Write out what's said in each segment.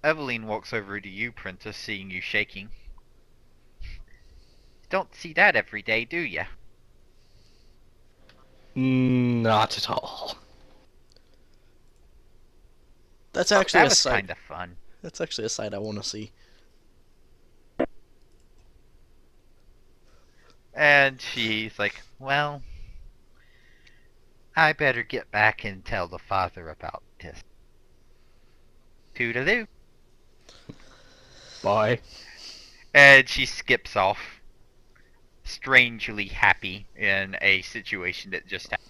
Eveline walks over to you, Princess, seeing you shaking. Don't see that every day, do ya? Not at all. That's Oh, actually that a was sight. kinda fun. That's actually a sight I want to see. And she's like, well, I better get back and tell the father about this. Toodaloo. Bye. And she skips off, strangely happy in a situation that just happened.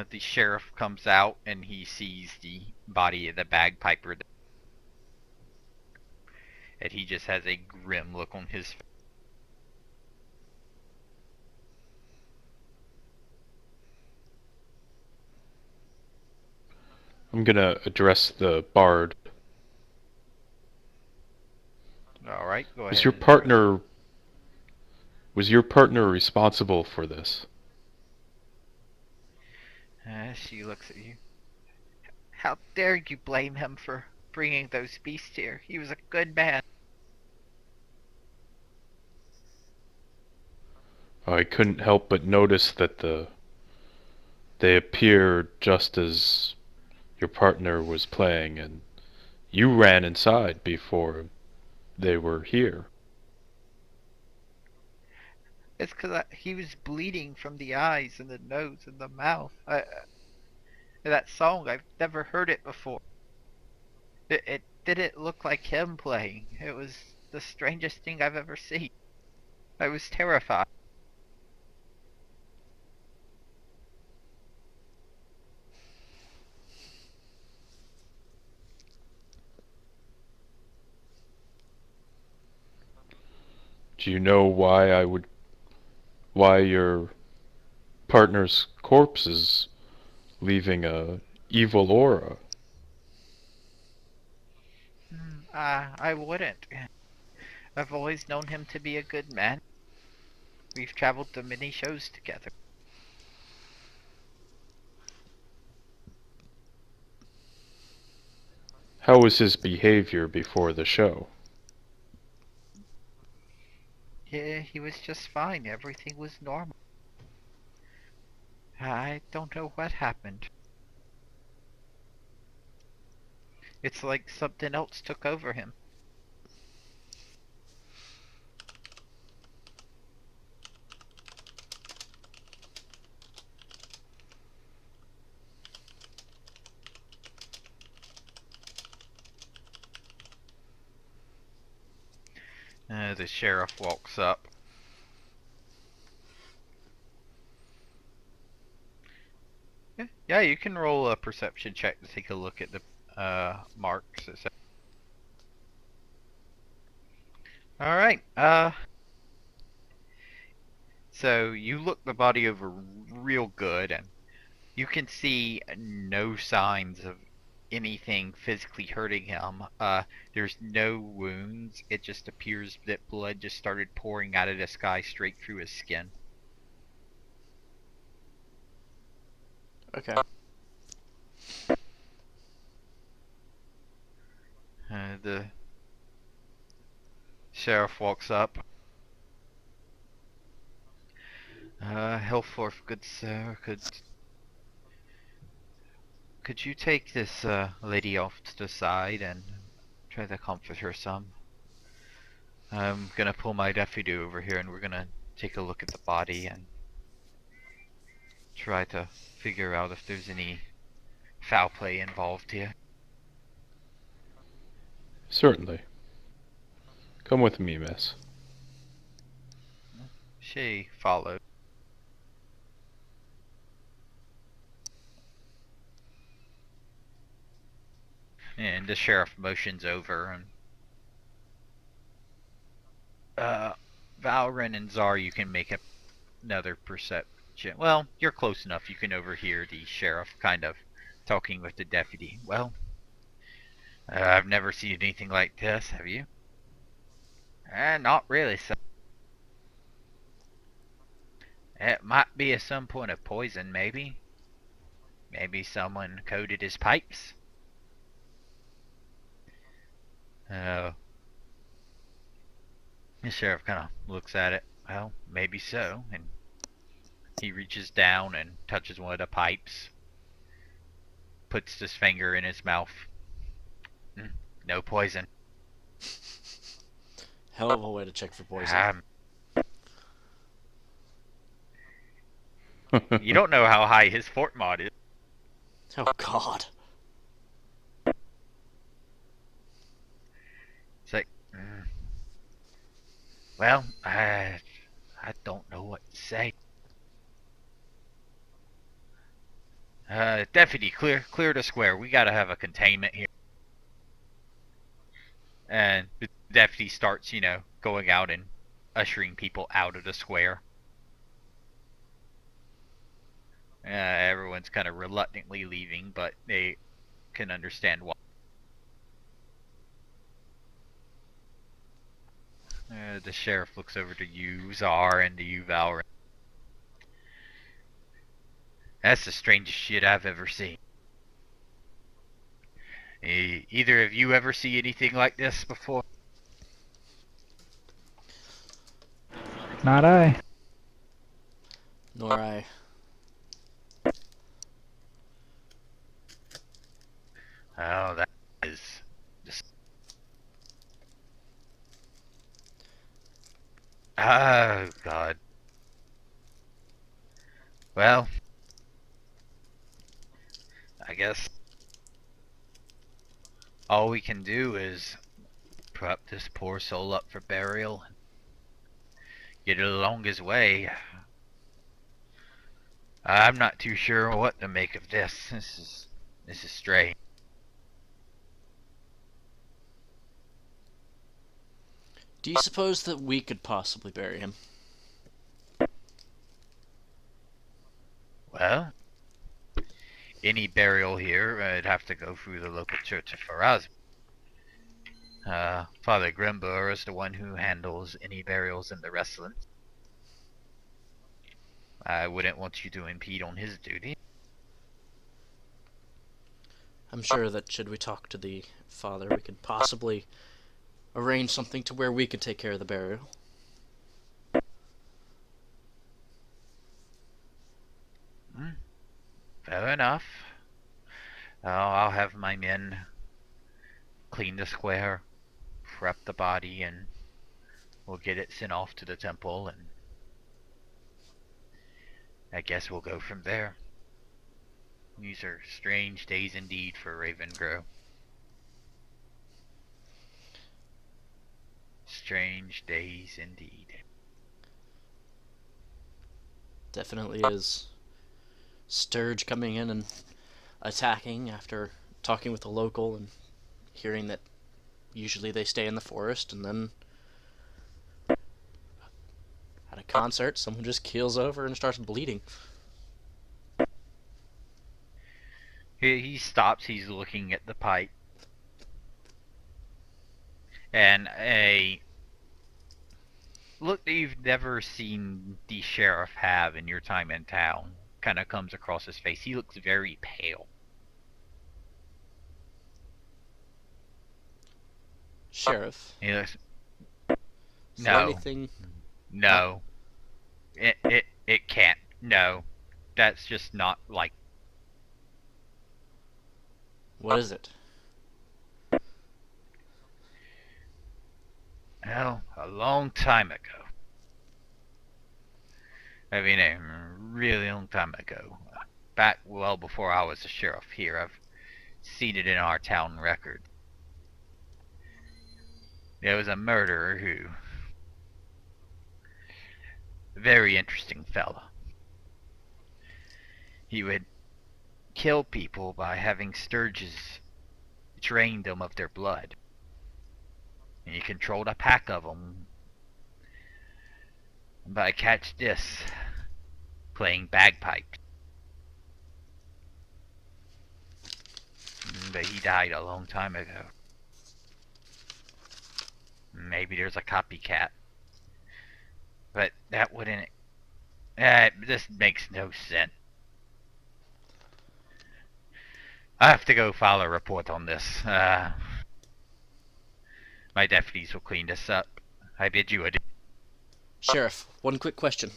The sheriff comes out and he sees the body of the bagpiper, and he just has a grim look on his face. I'm gonna address the bard. Alright, go Was ahead your and address him. partner was your partner responsible for this? She looks at you. How dare you blame him for bringing those beasts here? He was a good man. I couldn't help but notice that they appeared just as your partner was playing, and you ran inside before they were here. It's because he was bleeding from the eyes and the nose and the mouth. That song, I've never heard it before. It didn't look like him playing. It was the strangest thing I've ever seen. I was terrified. Do you know why your partner's corpse is leaving a evil aura? I wouldn't. I've always known him to be a good man. We've traveled to many shows together. How was his behavior before the show? Yeah, he was just fine. Everything was normal. I don't know what happened. It's like something else took over him. The sheriff walks up. Yeah, you can roll a perception check to take a look at the marks. Alright, so you look the body over real good, and you can see no signs of anything physically hurting him. There's no wounds. It just appears that blood just started pouring out of the sky straight through his skin. Okay. The sheriff walks up. Hillforth, good sir, could you take this lady off to the side and try to comfort her some? I'm gonna pull my deputy over here and we're gonna take a look at the body and try to figure out if there's any foul play involved here. Certainly. Come with me, miss. She followed. And the sheriff motions over and uh Valrin and Zar, you can make another perception. Well, you're close enough. You can overhear the sheriff kind of talking with the deputy. Well, I've never seen anything like this. Have you? Not really, sir. It might be at some point of poison, maybe. Maybe someone coated his pipes. Uh, the sheriff kind of looks at it. Well, maybe so. And he reaches down and touches one of the pipes. Puts his finger in his mouth. No poison. Hell of a way to check for poison. You don't know how high his fort mod is. Oh God. It's like, well, I don't know what to say. Deputy, clear the square. We gotta have a containment here. And the deputy starts, going out and ushering people out of the square. Everyone's kind of reluctantly leaving, but they can understand why. The sheriff looks over to you, Czar, and to you, Valor. That's the strangest shit I've ever seen. Either of you ever see anything like this before? Not I. Nor I. Oh, that is just... Oh, God. Well, I guess all we can do is prep this poor soul up for burial and get it along his way. I'm not too sure what to make of this. This is strange. Do you suppose that we could possibly bury him? Well, any burial here would have to go through the local church of Faraz. Father Grimbur is the one who handles any burials in the residence. I wouldn't want you to impede on his duty. I'm sure that should we talk to the father, we could possibly arrange something to where we could take care of the burial. Fair enough. I'll have my men clean the square, prep the body, and we'll get it sent off to the temple, and I guess we'll go from there. These are strange days indeed for Ravengrow. Strange days indeed. Definitely is. Sturge coming in and attacking after talking with the local and hearing that usually they stay in the forest, and then at a concert someone just keels over and starts bleeding. He stops, he's looking at the pipe. And a look that you've never seen the sheriff have in your time in town kind of comes across his face. He looks very pale. Sheriff, He looks, is there no, anything? no, it can't. No, that's just not like. What is it? Well, a long time ago. I mean, a really long time ago. Back well before I was a sheriff here. I've seen it in our town record. There was a murderer who... Very interesting fella. He would kill people by having sturges drain them of their blood. And he controlled a pack of them. But catch this, playing bagpipes. But he died a long time ago. Maybe there's a copycat. But that wouldn't This makes no sense. I have to go file a report on this. My deputies will clean this up. I bid you adieu. Sheriff, one quick question.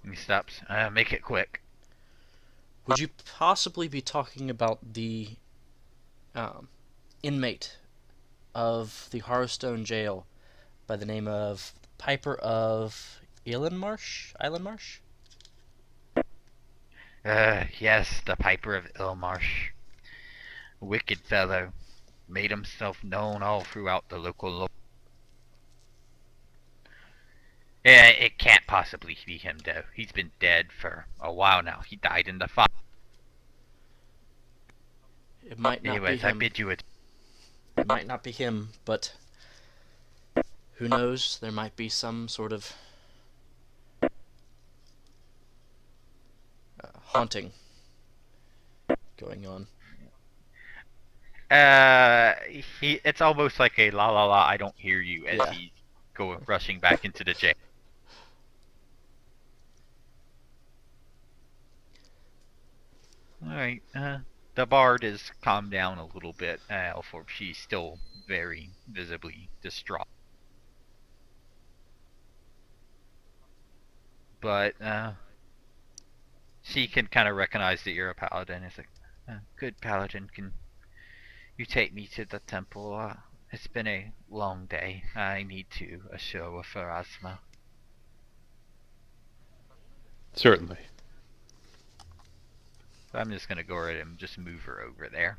He stops. Make it quick. Would you possibly be talking about the inmate of the Harrowstone jail by the name of Piper of Islandmarsh? Yes, the Piper of Ilmarsh. Wicked fellow. Made himself known all throughout the local law. It can't possibly be him, though. He's been dead for a while now. He died in the fire. It might not be Anyways, I him. bid you adieu. It might not be him, but who knows? There might be some sort of haunting going on. It's almost like a la la la, I don't hear you as Yeah. he's going rushing back into the jail. Alright, the bard has calmed down a little bit, for she's still very visibly distraught. But, she can kind of recognize that you're a paladin. It's like, good paladin, can you take me to the temple? It's been a long day. I need to assure with Pharasma. Certainly. So I'm just gonna go ahead and just move her over there.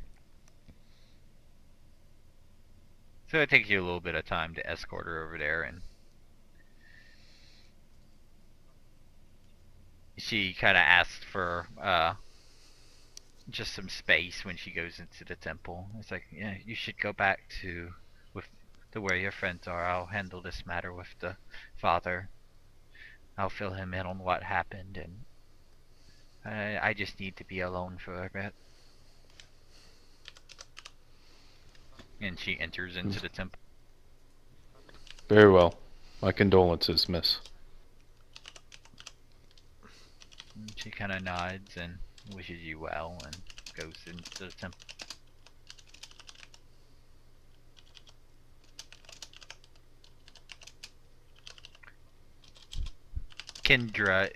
So it takes you a little bit of time to escort her over there, and she kind of asks for just some space when she goes into the temple. It's like, yeah, you should go back to where your friends are. I'll handle this matter with the father. I'll fill him in on what happened, and I just need to be alone for a bit. And she enters into the temple. Very well. My condolences, miss. And she kind of nods and wishes you well and goes into the temple. Kendra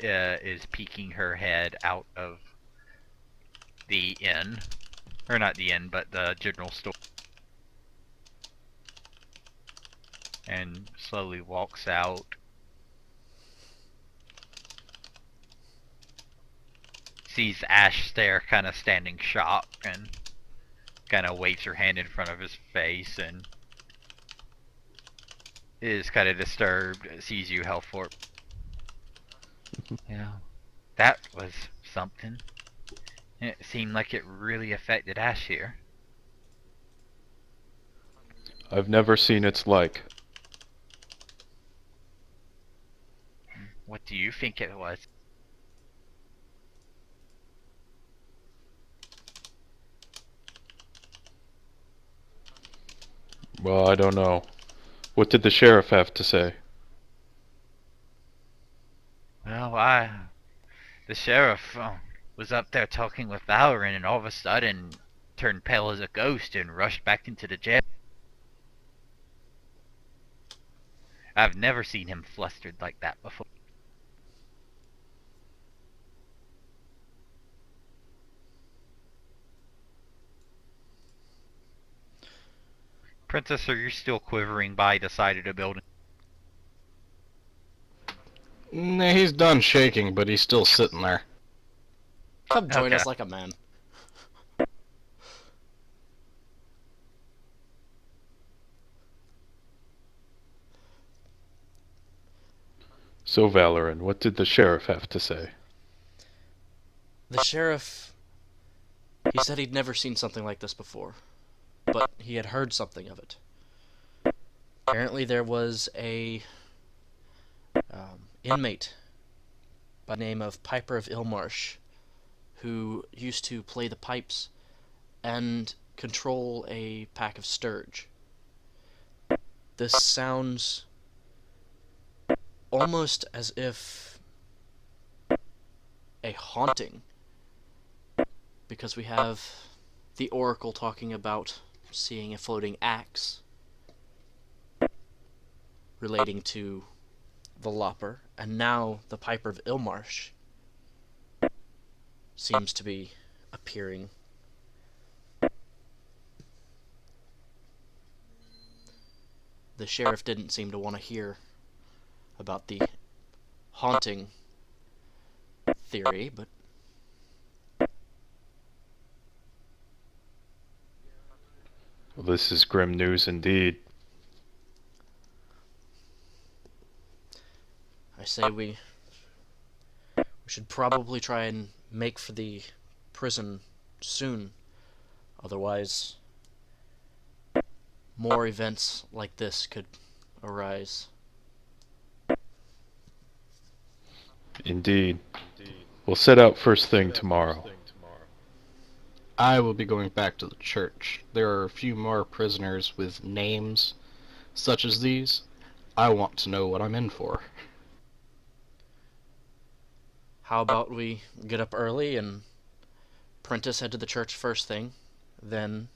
is peeking her head out of the inn. Or not the inn, but the general store. And slowly walks out. Sees Ash there kind of standing shocked and kind of waves her hand in front of his face and is kind of disturbed, sees you, Helfort. Yeah, that was something. It seemed like it really affected Ash here. I've never seen its like. What do you think it was? Well, I don't know. What did the sheriff have to say? Well, the sheriff was up there talking with Valorant and all of a sudden turned pale as a ghost and rushed back into the jail. I've never seen him flustered like that before. Princess, are you still quivering by the side of the building? Nah, he's done shaking, but he's still sitting there. Come join Okay. us like a man. So, Valoran, what did the sheriff have to say? The sheriff, he said he'd never seen something like this before, but he had heard something of it. Apparently there was a inmate by the name of Piper of Ilmarsh who used to play the pipes and control a pack of sturge. This sounds almost as if a haunting, because we have the Oracle talking about seeing a floating axe relating to the Lopper, and now the Piper of Ilmarsh seems to be appearing. The sheriff didn't seem to want to hear about the haunting theory, but Well, this is grim news indeed. I say we should probably try and make for the prison soon. Otherwise, more events like this could arise. Indeed. We'll set out first thing tomorrow. I will be going back to the church. There are a few more prisoners with names such as these. I want to know what I'm in for. How about we get up early and Prentice head to the church first thing, then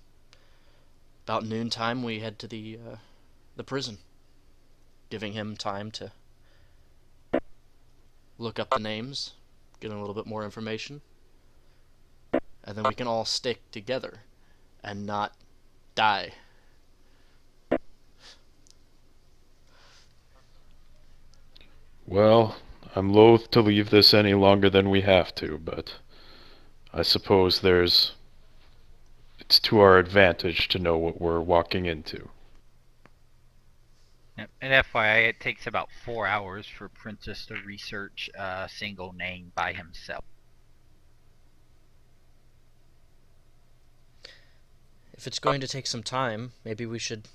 about noontime we head to the prison, giving him time to look up the names, get a little bit more information, and then we can all stick together and not die. Well, I'm loath to leave this any longer than we have to, but I suppose it's to our advantage to know what we're walking into. Yep. And FYI, it takes about 4 hours for Princess to research a single name by himself. If it's going to take some time, maybe we should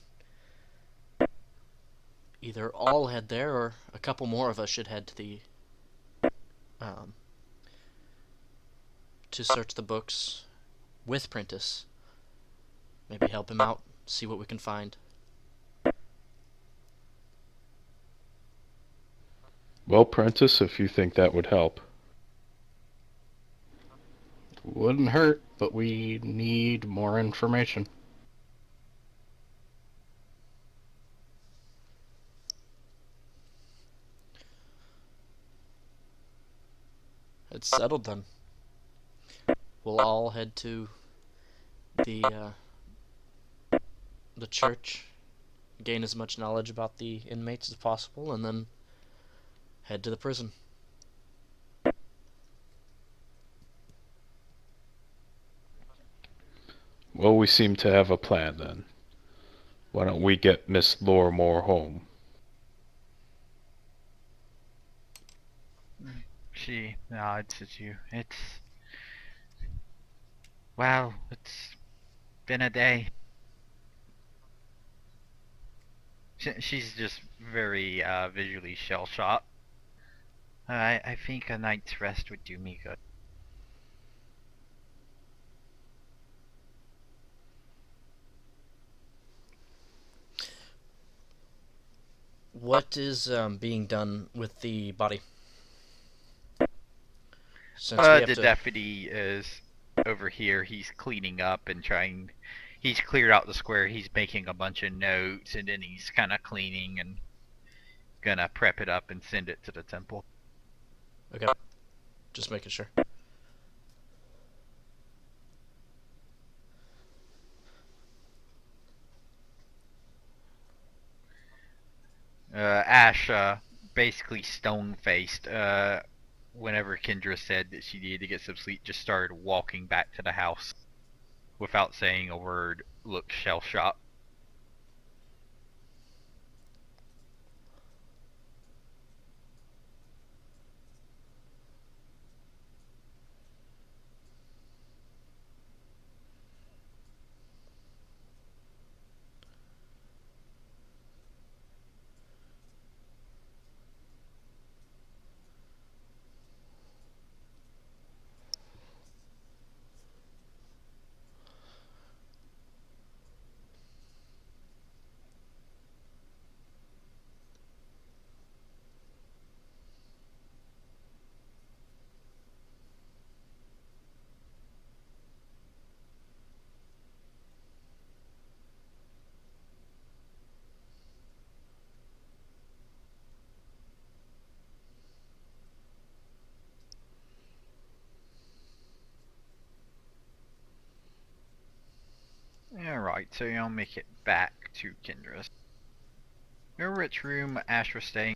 either all head there or a couple more of us should head to the to search the books with Prentice. Maybe help him out, see what we can find. Well, Prentice, if you think that would help. Wouldn't hurt, but we need more information. It's settled then. We'll all head to the church, gain as much knowledge about the inmates as possible, and then head to the prison. Well, we seem to have a plan then. Why don't we get Miss Lorimore home? She nods at you. Well, it's been a day. She's just very visually shell-shocked. I think a night's rest would do me good. What is being done with the body? Since we have The to... deputy is over here. He's cleaning up and trying. He's cleared out the square. He's making a bunch of notes, and then he's kind of cleaning and gonna prep it up and send it to the temple. Okay. Just making sure. Ash, basically stone-faced, whenever Kendra said that she needed to get some sleep, just started walking back to the house without saying a word, looked shell-shocked. so y'all make it back to Kendra's. Remember which room Ash was staying?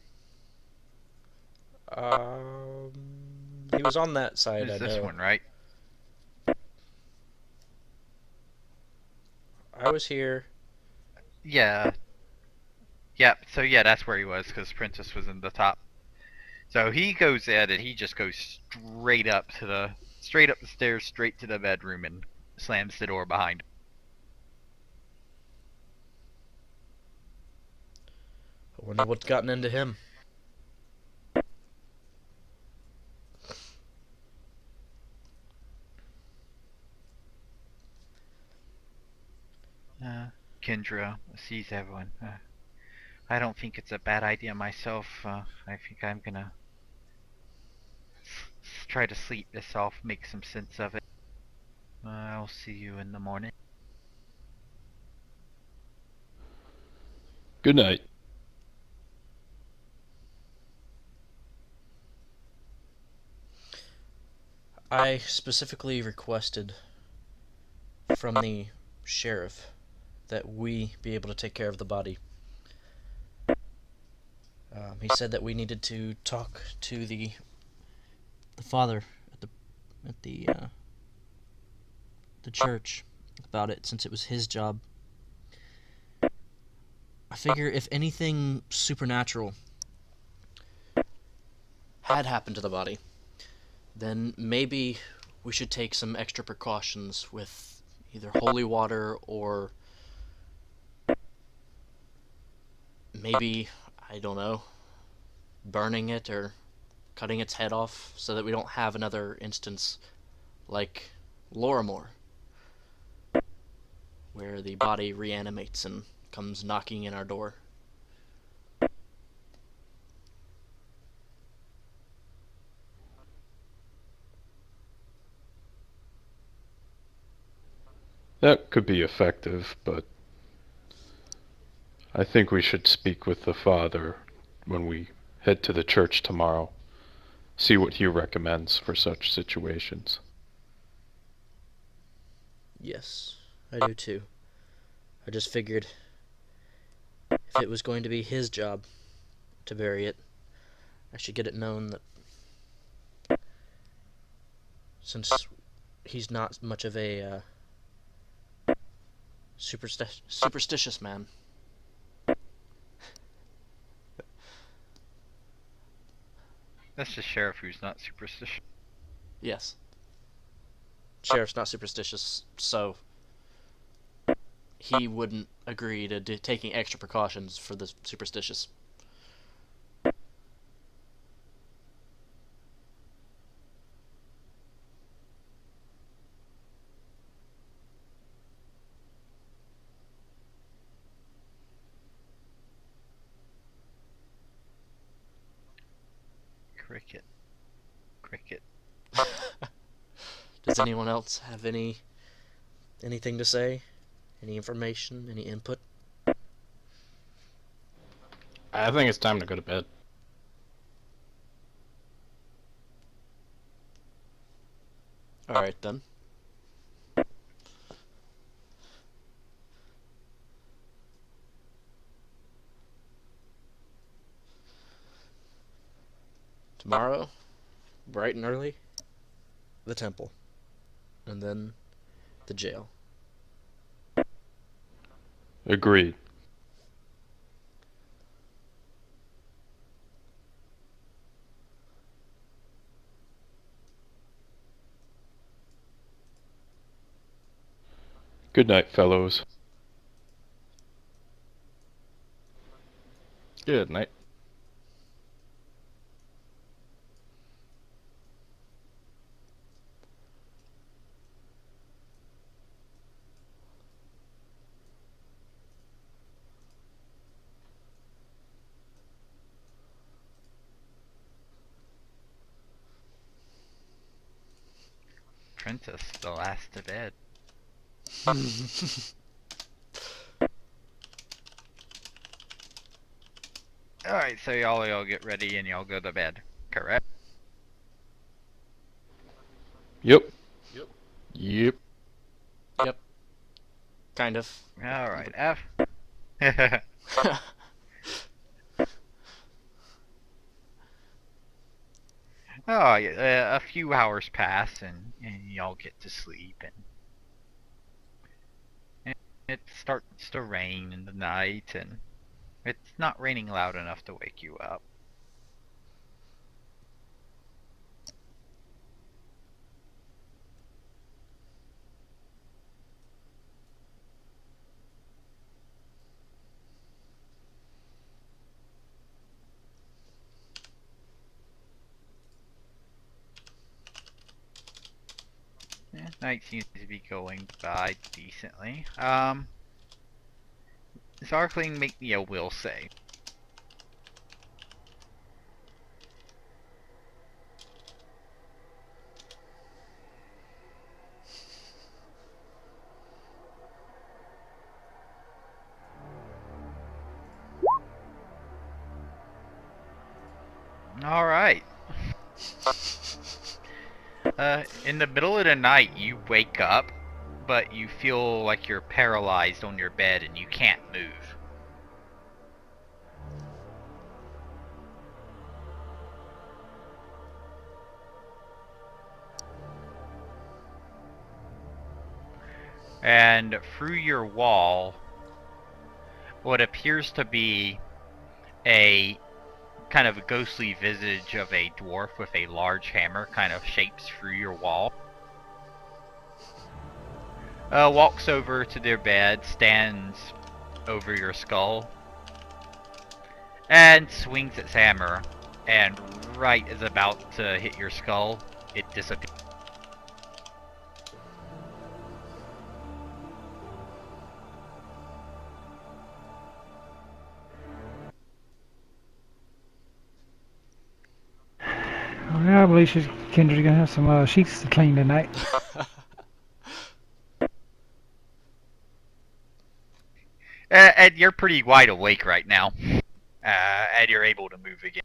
He was on that side, It's I this know. one, right? I was here. Yeah. Yep, so yeah, that's where he was, because Princess was in the top. So he goes in, and he just goes straight up the stairs, straight to the bedroom, and slams the door behind him. I wonder what's gotten into him. Kendra sees everyone. I don't think it's a bad idea myself. I think I'm gonna try to sleep this off, make some sense of it. I'll see you in the morning. Good night. I specifically requested from the sheriff that we be able to take care of the body. He said that we needed to talk to the father at the church about it, since it was his job. I figure if anything supernatural had happened to the body, then maybe we should take some extra precautions with either holy water or maybe, I don't know, burning it or cutting its head off so that we don't have another instance like Lorimore, where the body reanimates and comes knocking in our door. That could be effective, but I think we should speak with the father when we head to the church tomorrow. See what he recommends for such situations. Yes, I do too. I just figured if it was going to be his job to bury it, I should get it known that since he's not much of a superstitious man. That's the sheriff who's not superstitious. Yes. Sheriff's not superstitious, so he wouldn't agree to taking extra precautions for the superstitious. Cricket. Cricket. Does anyone else have anything to say? Any information? Any input? I think it's time to go to bed. Alright then. Tomorrow, bright and early, the temple. And then the jail. Agreed. Good night, fellows. Good night. Princess, the last to bed. Alright, so y'all get ready and y'all go to bed, correct? Yep. Yep. Yep. kind of. Alright, F. Oh, yeah, a few hours pass and y'all get to sleep and it starts to rain in the night and it's not raining loud enough to wake you up. Yeah, night seems to be going by decently. Zarkling, make me a will save. Alright. In the middle of the night, you wake up, but you feel like you're paralyzed on your bed and you can't move. And through your wall, what appears to be a kind of a ghostly visage of a dwarf with a large hammer kind of shapes through your wall. Walks over to their bed, stands over your skull, and swings its hammer, and right as about to hit your skull, it disappears. Well, I believe Kendra's gonna have some sheets to clean tonight. And you're pretty wide awake right now. And you're able to move again.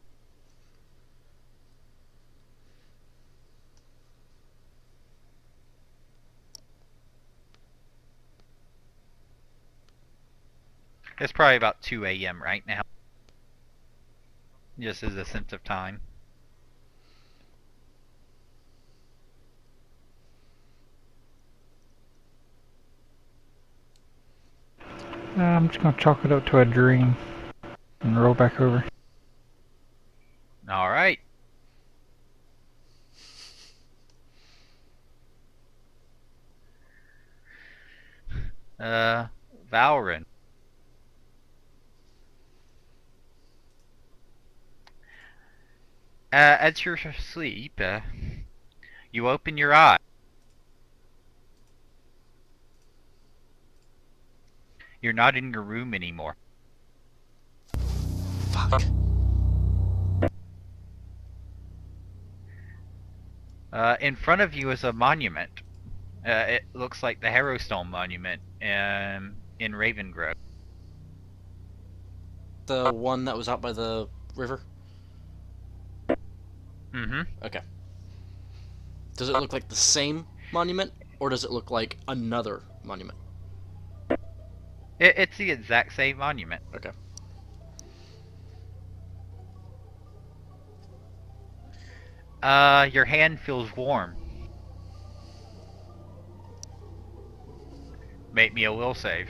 It's probably about 2 a.m. right now. Just as a sense of time. I'm just gonna chalk it up to a dream and roll back over. Alright. Valrin. As you're asleep, you open your eye. You're not in your room anymore. Fuck. In front of you is a monument. It looks like the Harrowstone monument in Ravengrove. The one that was out by the river? Mm-hmm. Okay. Does it look like the same monument, or does it look like another monument? It's the exact same monument. Okay. Your hand feels warm. Make me a will save.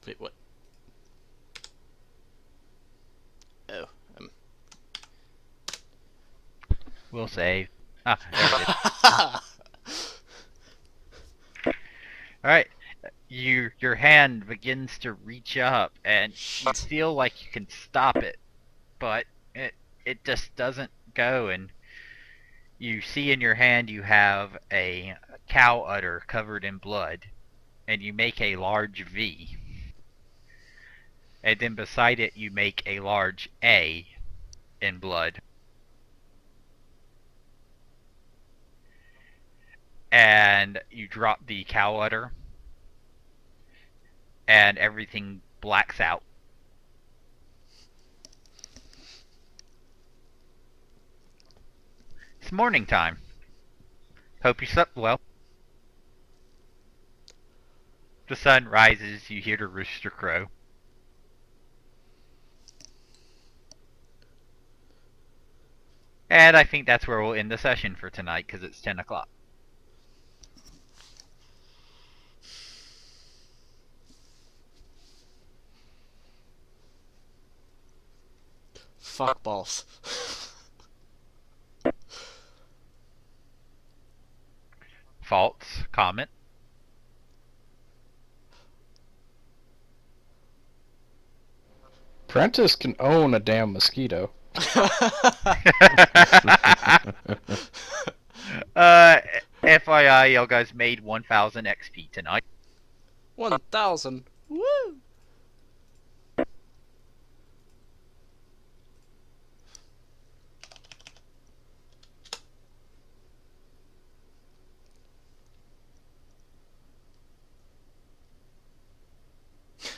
Wait, what? Oh, Will save. Ah, there it is. Alright. Your hand begins to reach up and you feel like you can stop it, but it just doesn't go, and you see in your hand you have a cow udder covered in blood, and you make a large V. And then beside it you make a large A in blood. And you drop the cow udder, and everything blacks out. It's morning time. Hope you slept well. The sun rises, you hear the rooster crow. And I think that's where we'll end the session for tonight, because it's 10 o'clock. Fuck balls. Faults? Comment? Prentice can own a damn mosquito. FYI, y'all guys made 1,000 XP tonight. 1,000. Woo!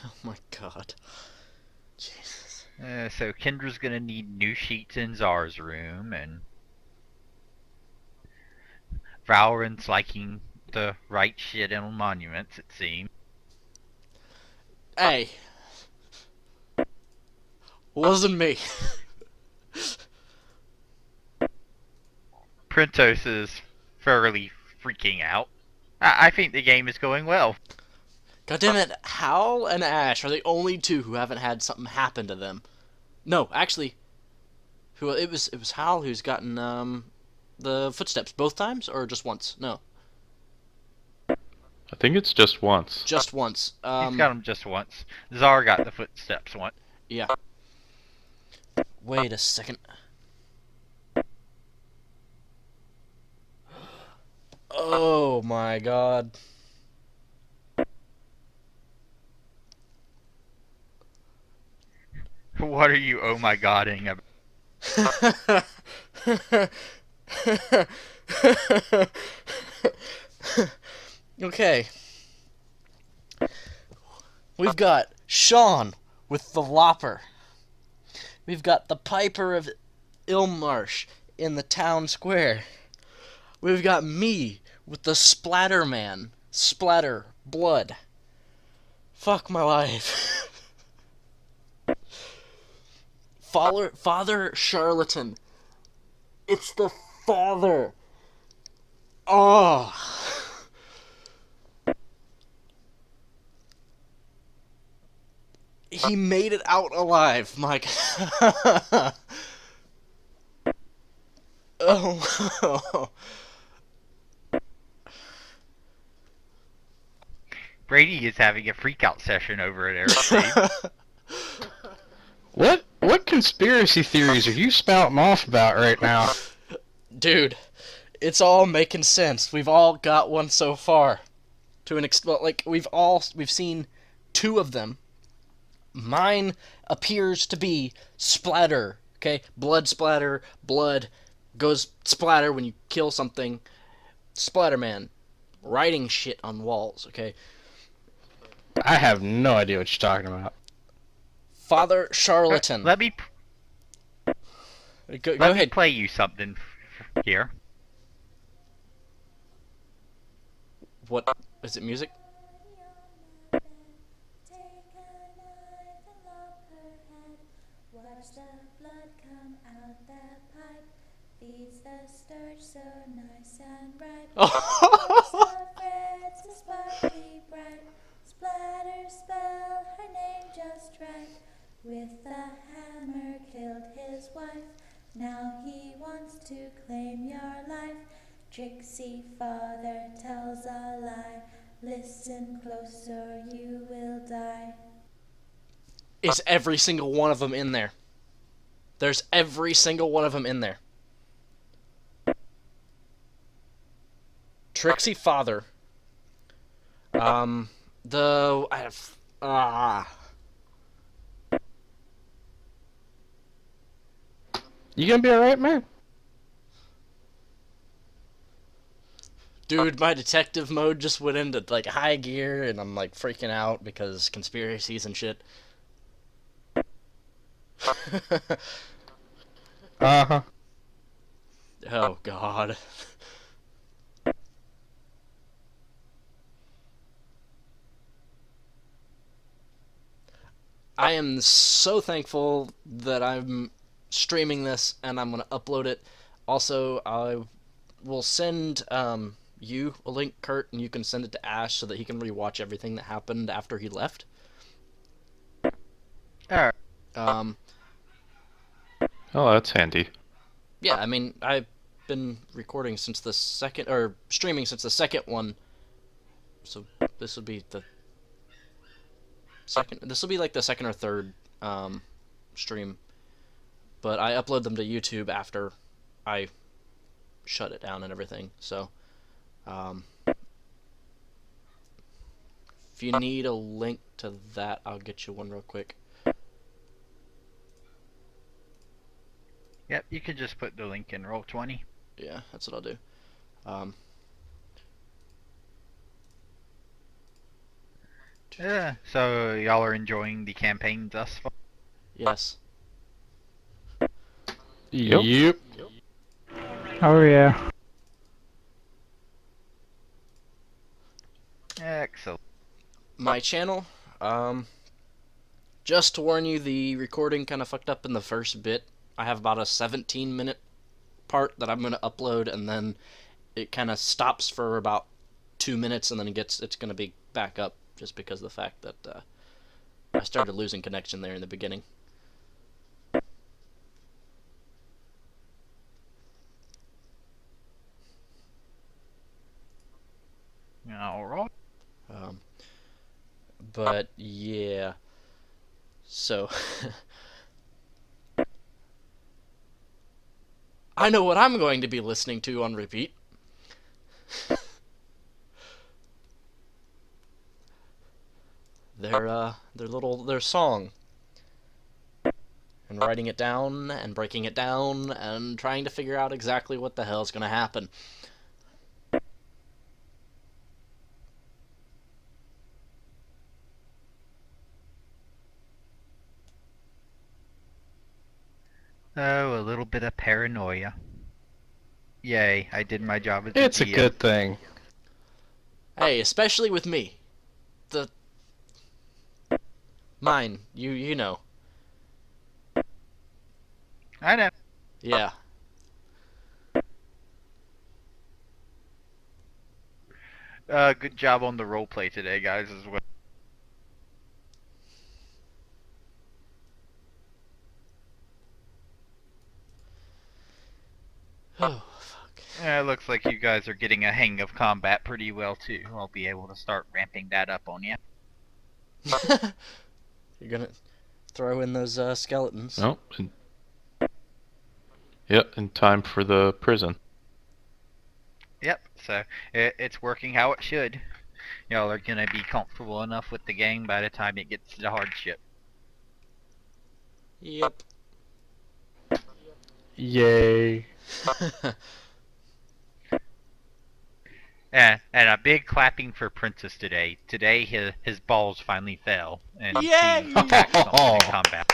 Oh my god. Jesus. So Kendra's gonna need new sheets in Czar's room, and Valorant's liking the right shit on monuments, it seems. Hey. Wasn't me. Printos is thoroughly freaking out. I think the game is going well. God damn it, Hal and Ash are the only two who haven't had something happen to them. No, actually, it was Hal who's gotten the footsteps both times or just once? No, I think it's just once. just once. He's got them just once. Czar got the footsteps once. Yeah. Wait a second. Oh my god. What are you oh my godding about? Okay. We've got Sean with the Lopper. We've got the Piper of Ilmarsh in the town square. We've got me with the Splatter Man. Splatter. Blood. Fuck my life. Father Charlatan. It's the father. Oh. He made it out alive, Mike. Oh. Brady is having a freakout session over at Harrowstone. What conspiracy theories are you spouting off about right now? Dude, it's all making sense. We've all got one so far. To an extent, like we've seen two of them. Mine appears to be splatter. Okay, blood splatter, blood goes splatter when you kill something. Splatterman, writing shit on walls. Okay. I have no idea what you're talking about. Father Charlatan. Let me Go Let me ahead. play you something here. What is it? Music? Watch the blood come out that pipe. Feeds the sturge so nice and ripe. Oh. The red's a sparkly bright. Splatter spell her name just right. With the hammer killed his wife. Now he wants to claim your life. Tricksy father tells a lie. Listen close or you will die. Is every single one of them in there? There's every single one of them in there. Trixie father. You gonna be alright, man? Dude, my detective mode just went into like high gear, and I'm like freaking out because conspiracies and shit. Uh-huh. Oh God. I am so thankful that I'm streaming this and I'm gonna upload it. Also, I will send you a link, Kurt, and you can send it to Ash so that he can rewatch everything that happened after he left. Alright. Um, Oh, that's handy. yeah, I mean, I've been recording since the second, or streaming since the second one, so this will be the second. This will be like the second or third stream, but I upload them to YouTube after I shut it down and everything. So, if you need a link to that, I'll get you one real quick. Yep, you can just put the link in Roll20. Yeah, that's what I'll do. Yeah, so y'all are enjoying the campaign thus far? Yes. Yep. Oh yeah. Excellent. My channel, just to warn you, the recording kind of fucked up in the first bit. I have about a 17-minute part that I'm going to upload, and then it kind of stops for about 2 minutes, and then it's going to be back up just because of the fact that I started losing connection there in the beginning. Alright. But yeah, so I know what I'm going to be listening to on repeat. Their song, and writing it down and breaking it down and trying to figure out exactly what the hell's gonna happen. Oh, a little bit of paranoia. Yay, I did my job as It's a GM. good thing. Hey, especially with me. Mine, you know. I know. Yeah. Good job on the roleplay today, guys, as well. Oh, fuck. It looks like you guys are getting a hang of combat pretty well, too. I'll be able to start ramping that up on you. You're gonna throw in those skeletons. No. Yep, in time for the prison. Yep, so it's working how it should. Y'all are gonna be comfortable enough with the game by the time it gets to hardship. Yep. Yay. And a big clapping for Princess today. Today his balls finally fell, and Yay! he attacked something in combat.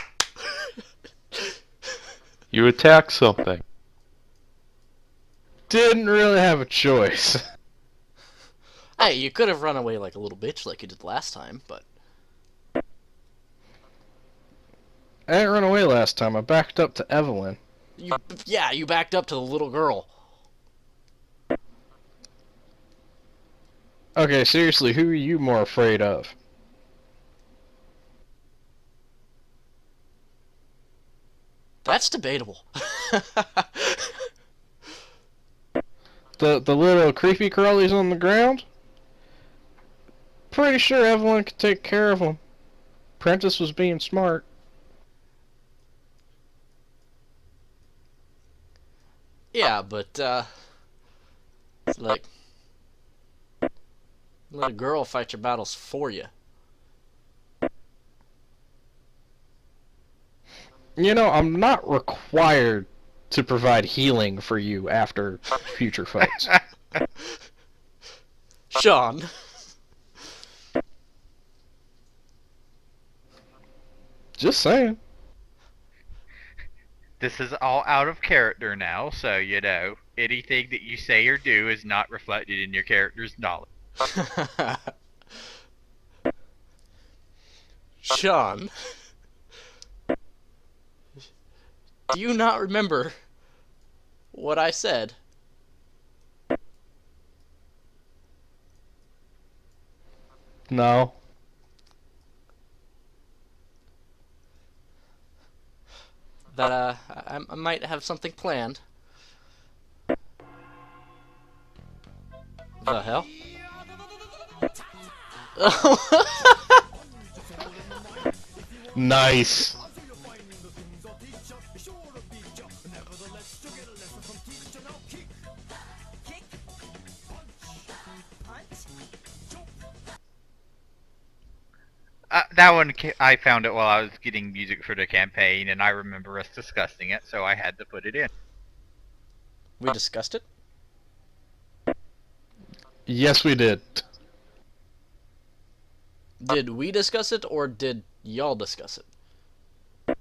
You attack something. Didn't really have a choice. Hey, you could have run away like a little bitch like you did last time, but... I didn't run away last time. I backed up to Evelyn. You backed up to the little girl. Okay, seriously, who are you more afraid of? That's debatable. The little creepy crawlies on the ground? Pretty sure Evelyn could take care of them. Prentice was being smart. Yeah, but, it's like... let a girl fight your battles for you. You know, I'm not required to provide healing for you after future fights. Sean. Just saying. This is all out of character now, so anything that you say or do is not reflected in your character's knowledge. Sean. Do you not remember what I said? No. That I might have something planned. The hell? Nice. That one, I found it while I was getting music for the campaign, and I remember us discussing it, so I had to put it in. We discussed it? Yes, we did. Did we discuss it, or did y'all discuss it?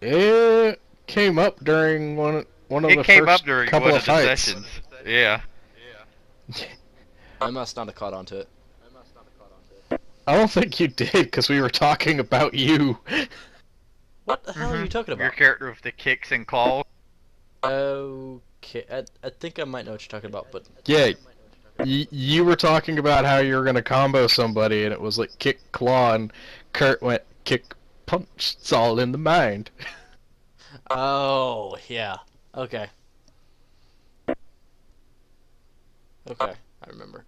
It came up during one of the It came first up during couple one of of the fights. sessions. Yeah. I must not have caught on to it. I don't think you did, because we were talking about you. What the hell are you talking Your about? character with the kicks and claws. Okay, I think I might know what you're talking about, but Yeah, you were talking about how you were going to combo somebody, and it was like kick, claw, and Kurt went kick, punch. It's all in the mind. oh yeah, okay, okay, I remember.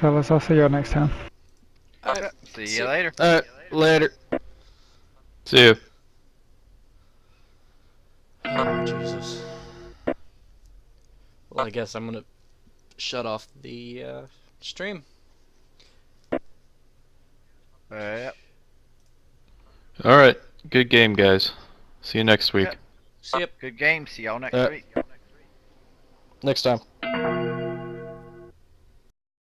Fellas, I'll see y'all next time. Alright, See you later. Later. See you. Oh Jesus. Well, I guess I'm gonna shut off the stream. Yep. Alright. Good game, guys. See you next week. Yep. See ya. Good game. See y'all next week. Next time.